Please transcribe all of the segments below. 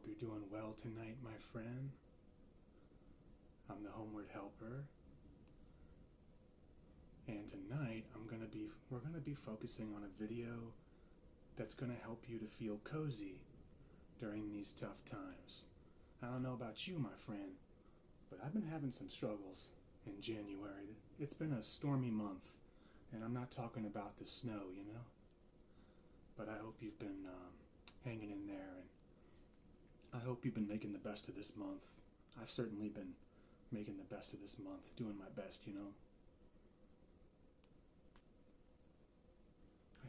hope you're doing well tonight, my friend. I'm the Homeward Helper, and tonight we're gonna be focusing on a video that's gonna help you to feel cozy during these tough times. I don't know about you, my friend, but I've been having some struggles in January. It's been a stormy month, and I'm not talking about the snow, but I hope you've been hanging in there, and I hope you've been making the best of this month. I've certainly been making the best of this month, doing my best, I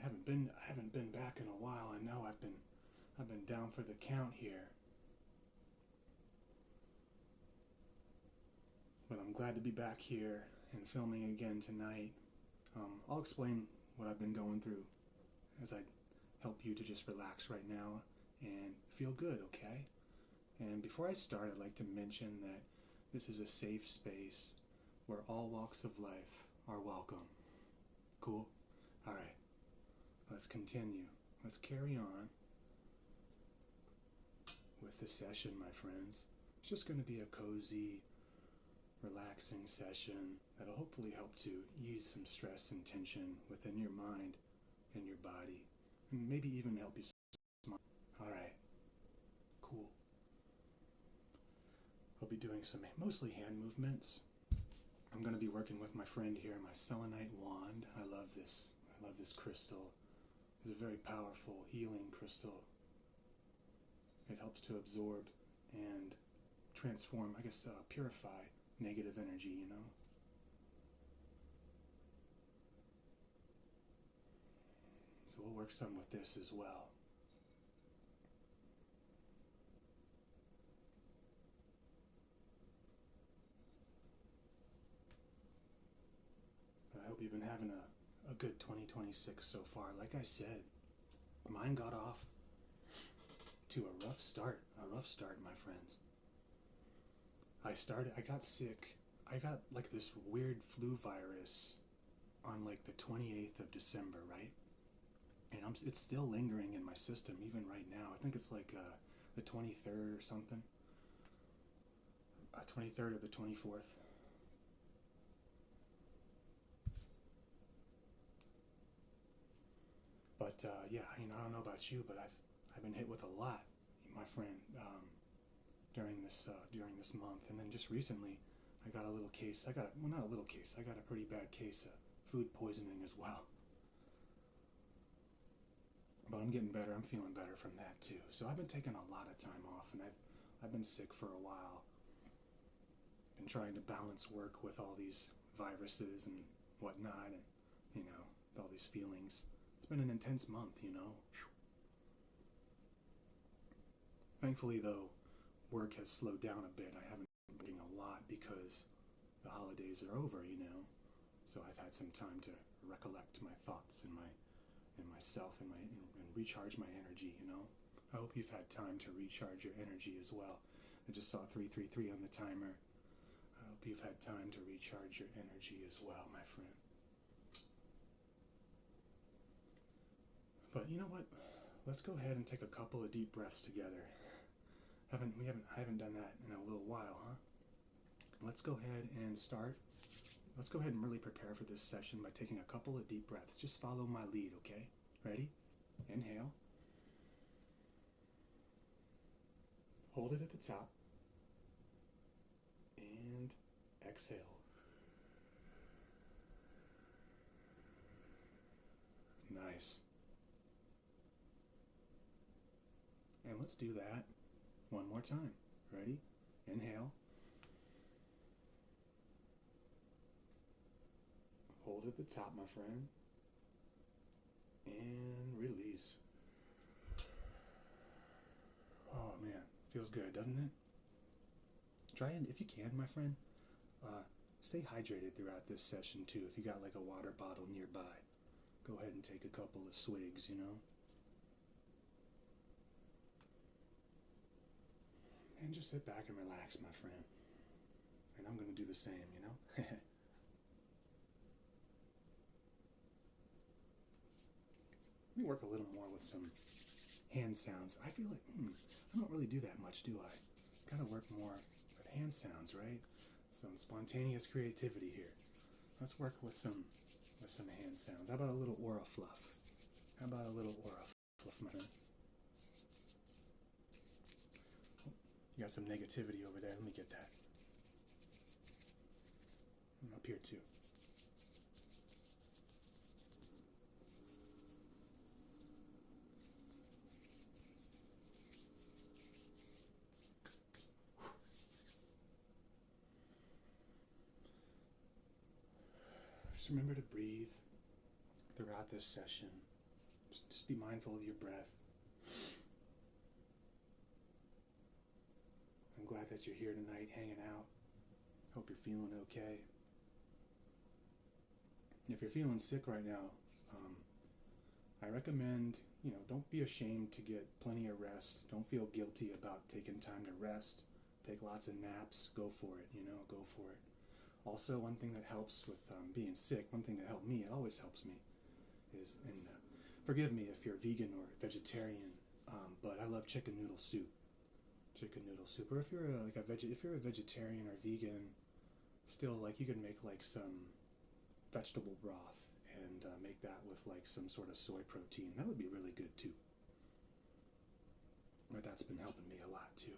haven't been back in a while. I know I've been down for the count here. But I'm glad to be back here and filming again tonight. I'll explain what I've been going through as I help you to just relax right now and feel good, okay? And before I start, I'd like to mention that this is a safe space where all walks of life are welcome. Cool? Alright, let's continue. Let's carry on with the session, my friends. It's just going to be a cozy, relaxing session that'll hopefully help to ease some stress and tension within your mind and your body, and maybe even help you smile. Alright, cool. I'll be doing some mostly hand movements. I'm going to be working with my friend here, my selenite wand. I love this crystal. It's a very powerful healing crystal. It helps to absorb and transform, purify negative energy, So we'll work some with this as well. I hope you've been having a good 2026 so far. Like I said, mine got off to a rough start, my friends. I got sick. I got like this weird flu virus on like the 28th of December, right? And it's still lingering in my system even right now. I think it's like the 23rd or something. 23rd or the 24th. But yeah, I don't know about you, but I've been hit with a lot, my friend, during this month. And then just recently, I got a little case. Not a little case. I got a pretty bad case of food poisoning as well. But I'm getting better. I'm feeling better from that too. So I've been taking a lot of time off, and I've been sick for a while. Been trying to balance work with all these viruses and whatnot, and all these feelings. It's been an intense month, Thankfully, though, work has slowed down a bit. I haven't been working a lot because the holidays are over, So I've had some time to recollect my thoughts and myself and recharge my energy, I hope you've had time to recharge your energy as well. I just saw 333 on the timer. I hope you've had time to recharge your energy as well, my friend. But you know what? Let's go ahead and take a couple of deep breaths together. I haven't done that in a little while, huh? Let's go ahead and start. Let's go ahead and really prepare for this session by taking a couple of deep breaths. Just follow my lead, okay? Ready? Inhale. Hold it at the top. And exhale. Nice. And let's do that one more time. Ready? Inhale. Hold at the top, my friend. And release. Oh man, feels good, doesn't it? Try and, if you can, my friend, stay hydrated throughout this session too. If you got like a water bottle nearby, go ahead and take a couple of swigs, And just sit back and relax, my friend. And I'm going to do the same, Let me work a little more with some hand sounds. I feel like, I don't really do that much, do I? Gotta work more with hand sounds, right? Some spontaneous creativity here. Let's work with some hand sounds. How about a little aura fluff? How about a little aura fluff, my friend? You got some negativity over there. Let me get that. And up here too. Just remember to breathe throughout this session. Just be mindful of your breath. I'm glad that you're here tonight hanging out. Hope you're feeling okay. If you're feeling sick right now, I recommend, don't be ashamed to get plenty of rest. Don't feel guilty about taking time to rest. Take lots of naps. Go for it, go for it. Also, one thing that helps with being sick, one thing that helped me, it always helps me, is, and forgive me if you're vegan or vegetarian, but I love chicken noodle soup. Chicken noodle soup. Or if you're if you're a vegetarian or vegan, still, you could make some vegetable broth and make that with some sort of soy protein. That would be really good too. But that's been helping me a lot too.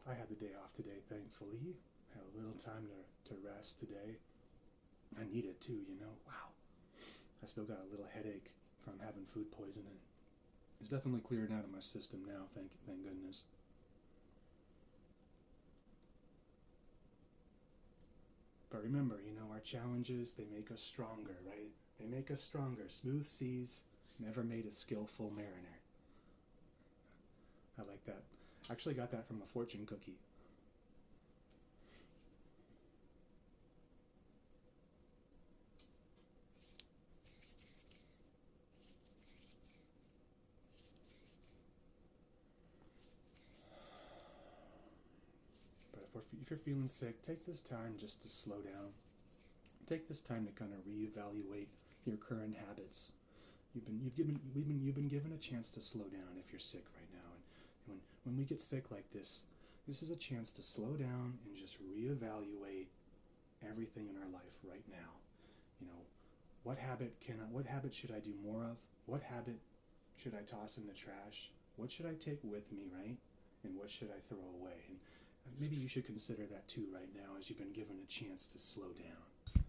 I had the day off today, thankfully. Had a little time to rest today. I need it too, Wow. I still got a little headache from having food poisoning. It's definitely cleared out of my system now, thank goodness. But remember, our challenges, they make us stronger, right? They make us stronger. Smooth seas never made a skillful mariner. I like that. Actually got that from a fortune cookie. But if you're feeling sick, take this time just to slow down. Take this time to kind of reevaluate your current habits. You've been given a chance to slow down if you're sick right now. And when we get sick like this is a chance to slow down and just reevaluate everything in our life right now. What habit should I do more of? What habit should I toss in the trash? What should I take with me, right? And what should I throw away? And maybe you should consider that too right now as you've been given a chance to slow down.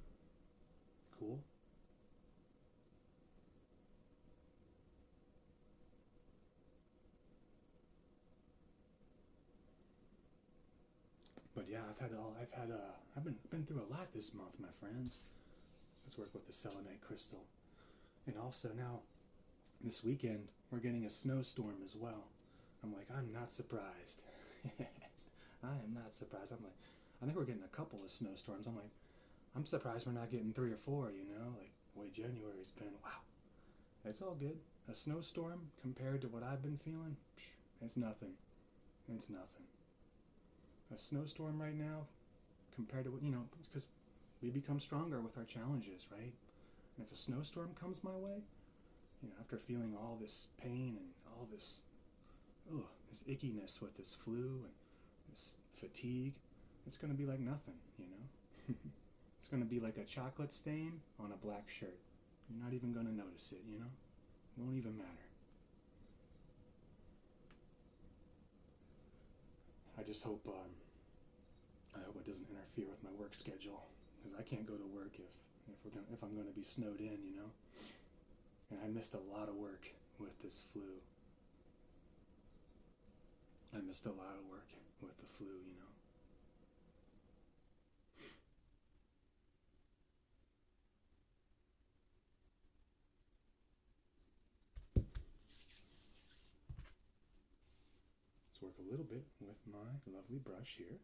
Cool? But yeah, I've been through a lot this month, my friends. Let's work with the selenite crystal. And also now, this weekend, we're getting a snowstorm as well. I'm not surprised. I am not surprised. I think we're getting a couple of snowstorms. I'm surprised we're not getting 3 or 4, the way January's been. Wow. It's all good. A snowstorm compared to what I've been feeling, it's nothing. It's nothing. A snowstorm right now compared to what, because we become stronger with our challenges, right? And if a snowstorm comes my way, after feeling all this pain and all this ickiness with this flu and this fatigue, it's going to be like nothing, It's going to be like a chocolate stain on a black shirt. You're not even going to notice it, It won't even matter. I just hope it doesn't interfere with my work schedule, because I can't go to work if I'm going to be snowed in, And I missed a lot of work with this flu. I missed a lot of work with the flu, Let's work a little bit with my lovely brush here.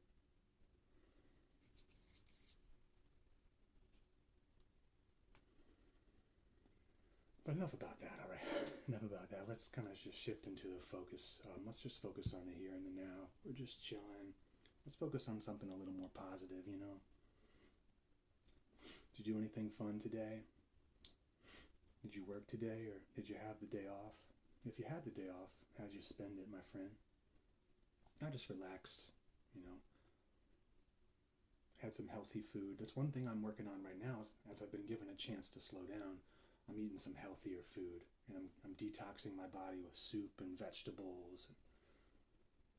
But enough about that, all right? Enough about that. Let's kind of just shift into the focus. Let's just focus on the here and the now. We're just chilling. Let's focus on something a little more positive, you know? Did you do anything fun today? Did you work today, or did you have the day off? If you had the day off, how'd you spend it, my friend? I just relaxed, you know? Had some healthy food. That's one thing I'm working on right now, as I've been given a chance to slow down. I'm eating some healthier food, and I'm detoxing my body with soup and vegetables, and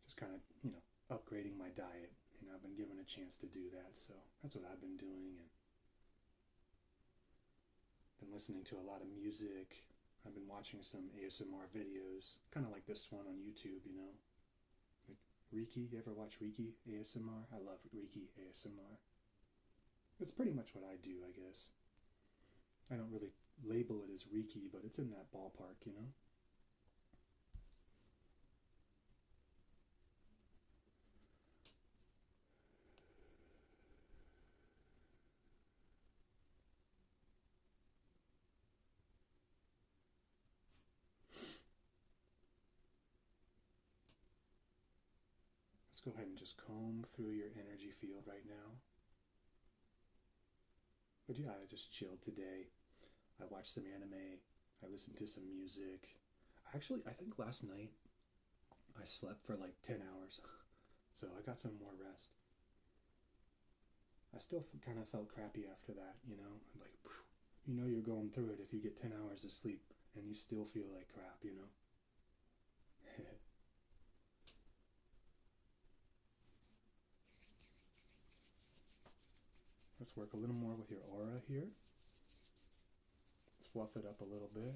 just kind of, upgrading my diet. I've been given a chance to do that, so that's what I've been doing, and been listening to a lot of music. I've been watching some ASMR videos, kind of like this one on YouTube, like Reiki. You ever watch Reiki ASMR? I love Reiki ASMR. It's pretty much what I do, I guess. I don't really label it as Reiki, but it's in that ballpark, Let's go ahead and just comb through your energy field right now. But yeah, I just chilled today. I watched some anime. I listened to some music. Actually, I think last night I slept for like 10 hours. So I got some more rest. I still kind of felt crappy after that, Like, you're going through it if you get 10 hours of sleep and you still feel like crap, Let's work a little more with your aura here. Let's fluff it up a little bit.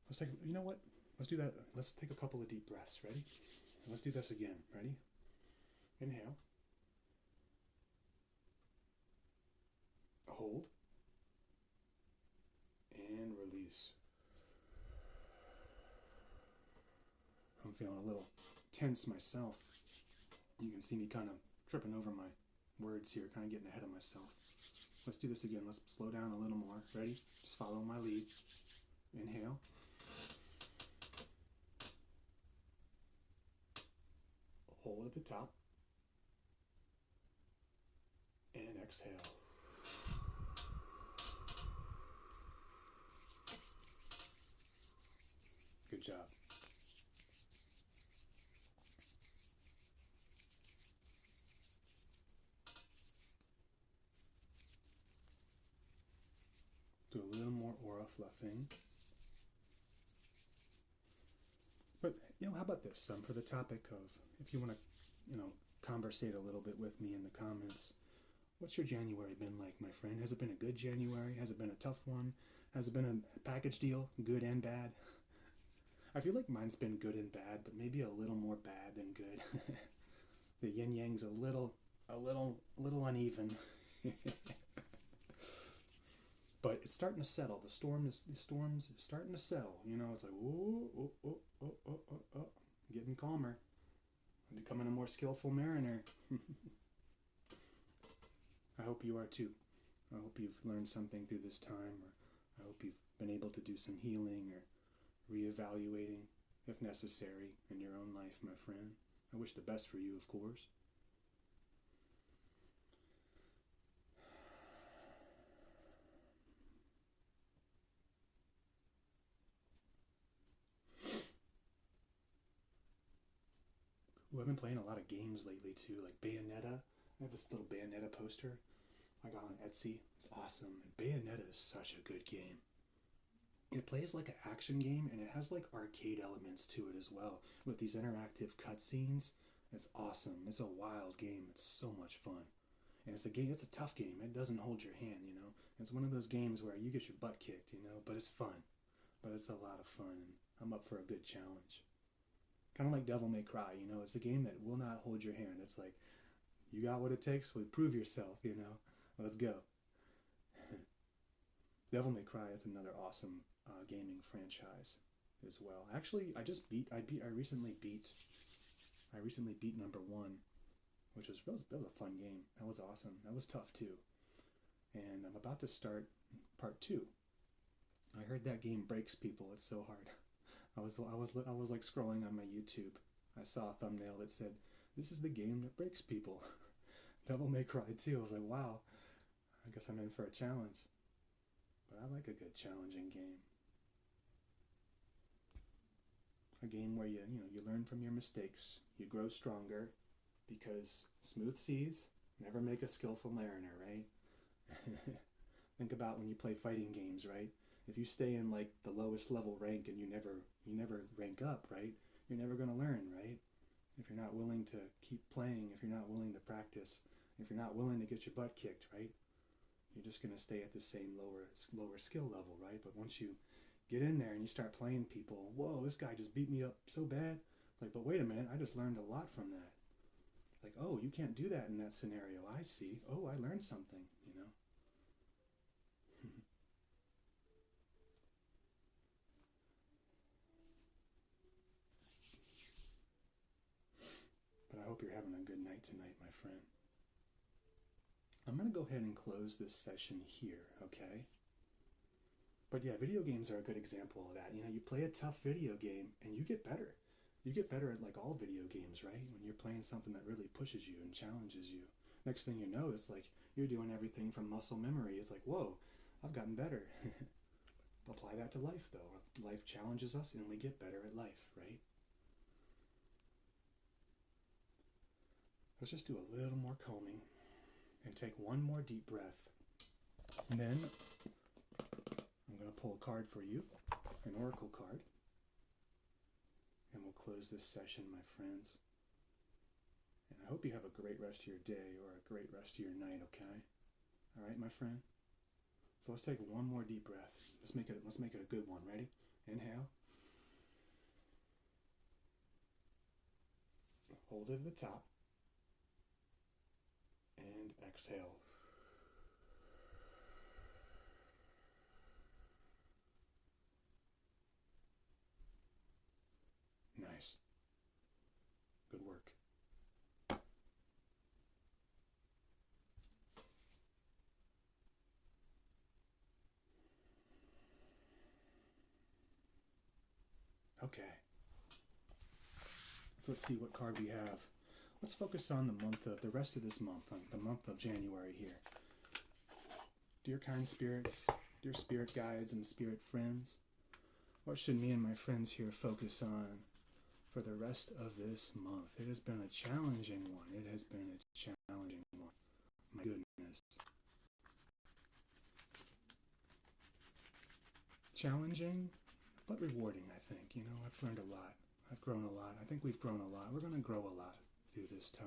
Let's take, you know what? Let's do that. Let's take a couple of deep breaths. Ready? Let's do this again. Ready? Inhale. Hold. And release. I'm feeling a little tense myself. You can see me kind of tripping over my words here, kind of getting ahead of myself. Let's do this again. Let's slow down a little more. Ready? Just follow my lead. Inhale. Hold at the top. And exhale. Good job. Do a little more aura fluffing. But, how about this? For the topic of, if you want to, conversate a little bit with me in the comments, what's your January been like, my friend? Has it been a good January? Has it been a tough one? Has it been a package deal, good and bad? I feel like mine's been good and bad, but maybe a little more bad than good. The yin yang's a little uneven. But it's starting to settle. The storm's starting to settle. It's like, getting calmer. I'm becoming a more skillful mariner. I hope you are too. I hope you've learned something through this time, or I hope you've been able to do some healing or reevaluating, if necessary, in your own life, my friend. I wish the best for you, of course. Ooh, I've been playing a lot of games lately too, like Bayonetta. I have this little Bayonetta poster I got on Etsy. It's awesome. And Bayonetta is such a good game. It plays like an action game, and it has like arcade elements to it as well, with these interactive cutscenes. It's awesome. It's a wild game. It's so much fun. And it's a tough game. It doesn't hold your hand, It's one of those games where you get your butt kicked, but it's fun. But it's a lot of fun, and I'm up for a good challenge. Kind of like Devil May Cry, It's a game that will not hold your hand. It's like, you got what it takes, well, prove yourself, Let's go. Devil May Cry is another awesome gaming franchise as well. Actually, I recently beat number 1, which that was a fun game. That was awesome. That was tough too. And I'm about to start part 2. I heard that game breaks people. It's so hard. I was like scrolling on my YouTube. I saw a thumbnail that said, "This is the game that breaks people." Devil May Cry 2. I was like, wow, I guess I'm in for a challenge. But I like a good challenging game. A game where you learn from your mistakes, you grow stronger, because smooth seas never make a skillful mariner, right? Think about when you play fighting games, right? If you stay in like the lowest level rank and you never rank up, right? You're never going to learn, right? If you're not willing to keep playing, if you're not willing to practice, if you're not willing to get your butt kicked, right? You're just going to stay at the same lower skill level, right? But once you get in there and you start playing people, whoa, this guy just beat me up so bad. It's like, but wait a minute, I just learned a lot from that. Like, oh, you can't do that in that scenario. I see. Oh, I learned something, But I hope you're having a good night tonight, my friend. I'm going to go ahead and close this session here, okay? But yeah, video games are a good example of that. You play a tough video game and you get better. You get better at like all video games, right? When you're playing something that really pushes you and challenges you. Next thing you know, it's like you're doing everything from muscle memory. It's like, whoa, I've gotten better. Apply that to life, though. Life challenges us and we get better at life, right? Let's just do a little more combing and take one more deep breath. And then I'm going to pull a card for you, an oracle card. And we'll close this session, my friends. And I hope you have a great rest of your day or a great rest of your night, okay? All right, my friend? So let's take one more deep breath. Let's make it a good one. Ready? Inhale. Hold it at the top. And exhale. Nice. Good work. Okay. So let's see what card we have. Let's focus on the rest of this month, on the month of January here. Dear kind spirits, dear spirit guides and spirit friends, what should me and my friends here focus on for the rest of this month? It has been a challenging one. It has been a challenging one. My goodness. Challenging, but rewarding, I think. I've learned a lot. I've grown a lot. I think we've grown a lot. We're going to grow a lot through this time,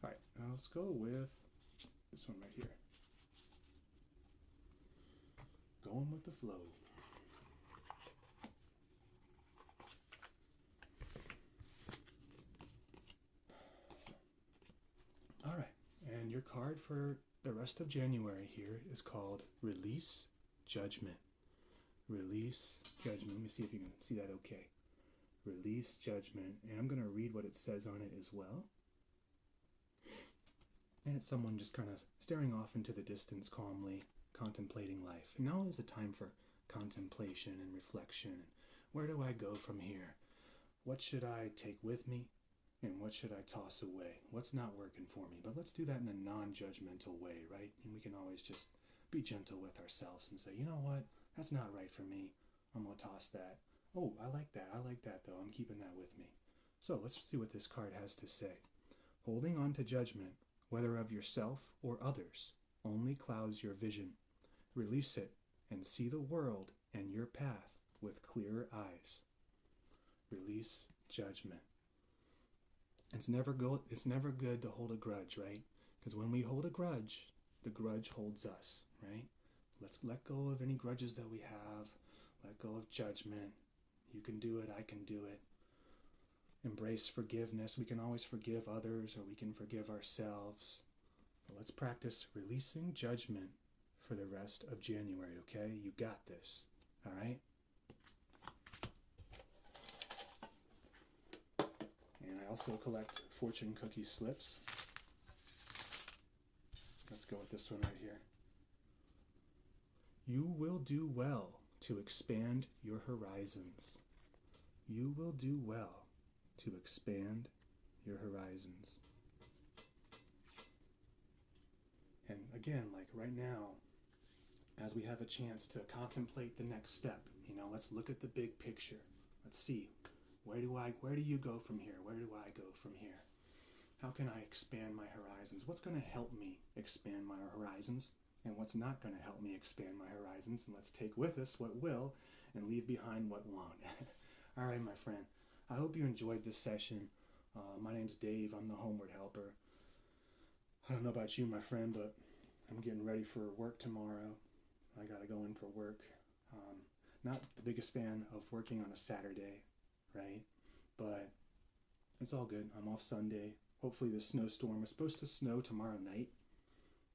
Alright, now let's go with this one right here. Going with the flow. Alright, and your card for the rest of January here is called Release Judgment. Release Judgment. Let me see if you can see that okay. Release Judgment. And I'm going to read what it says on it as well. And it's someone just kind of staring off into the distance calmly, contemplating life. And now is a time for contemplation and reflection. Where do I go from here? What should I take with me? And what should I toss away? What's not working for me? But let's do that in a non-judgmental way, right? And we can always just be gentle with ourselves and say, you know what? That's not right for me. I'm going to toss that. Oh, I like that. I like that, though. I'm keeping that with me. So let's see what this card has to say. Holding on to judgment, whether of yourself or others, only clouds your vision. Release it and see the world and your path with clearer eyes. Release judgment. It's never good to hold a grudge, right? Because when we hold a grudge, the grudge holds us, right? Let's let go of any grudges that we have. Let go of judgment. You can do it, I can do it. Embrace forgiveness. We can always forgive others, or we can forgive ourselves. But let's practice releasing judgment for the rest of January, okay? You got this, all right? And I also collect fortune cookie slips. Let's go with this one right here. You will do well to expand your horizons. You will do well to expand your horizons. And again, like right now, as we have a chance to contemplate the next step, let's look at the big picture. Let's see, where do you go from here? Where do I go from here? How can I expand my horizons? What's going to help me expand my horizons? And what's not going to help me expand my horizons? And let's take with us what will and leave behind what won't. All right, my friend. I hope you enjoyed this session. My name's Dave. I'm the Homeward Helper. I don't know about you, my friend, but I'm getting ready for work tomorrow. I got to go in for work. Not the biggest fan of working on a Saturday, right? But it's all good. I'm off Sunday. Hopefully the snowstorm is supposed to snow tomorrow night.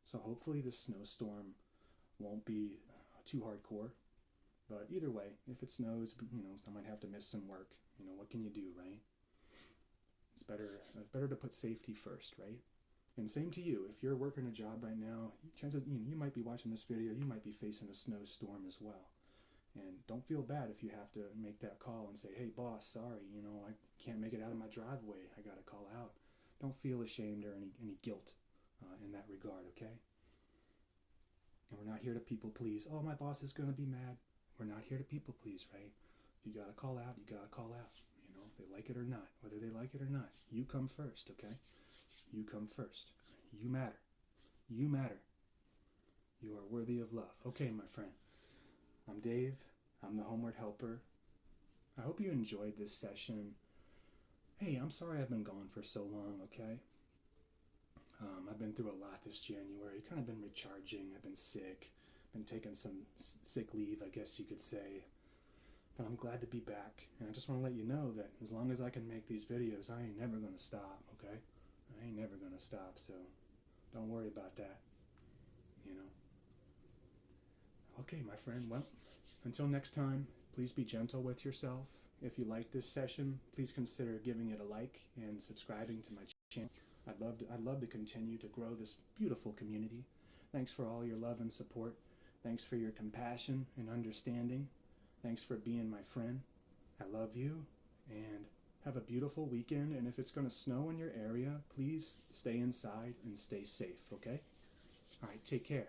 So hopefully the snowstorm won't be too hardcore. But either way, if it snows, I might have to miss some work. What can you do, right? It's better to put safety first, right? And same to you. If you're working a job right now, chances you might be watching this video, you might be facing a snowstorm as well. And don't feel bad if you have to make that call and say, hey boss, sorry, I can't make it out of my driveway. I got to call out. Don't feel ashamed or any guilt in that regard, okay? And we're not here to people please. Oh, my boss is going to be mad. We're not here to people please, right? You got to call out. You got to call out. If they like it or not. Whether they like it or not. You come first, okay? You come first. You matter. You matter. You are worthy of love. Okay, my friend. I'm Dave. I'm the Homeward Helper. I hope you enjoyed this session. Hey, I'm sorry I've been gone for so long, okay? I've been through a lot this January. Kind of been recharging. I've been sick. Been taking some sick leave, I guess you could say. But I'm glad to be back. And I just want to let you know that as long as I can make these videos, I ain't never going to stop, okay? I ain't never going to stop, so don't worry about that. Okay, my friend. Well, until next time, please be gentle with yourself. If you like this session, please consider giving it a like and subscribing to my channel. I'd love to continue to grow this beautiful community. Thanks for all your love and support. Thanks for your compassion and understanding. Thanks for being my friend. I love you, and have a beautiful weekend. And if it's going to snow in your area, please stay inside and stay safe, okay? All right, take care.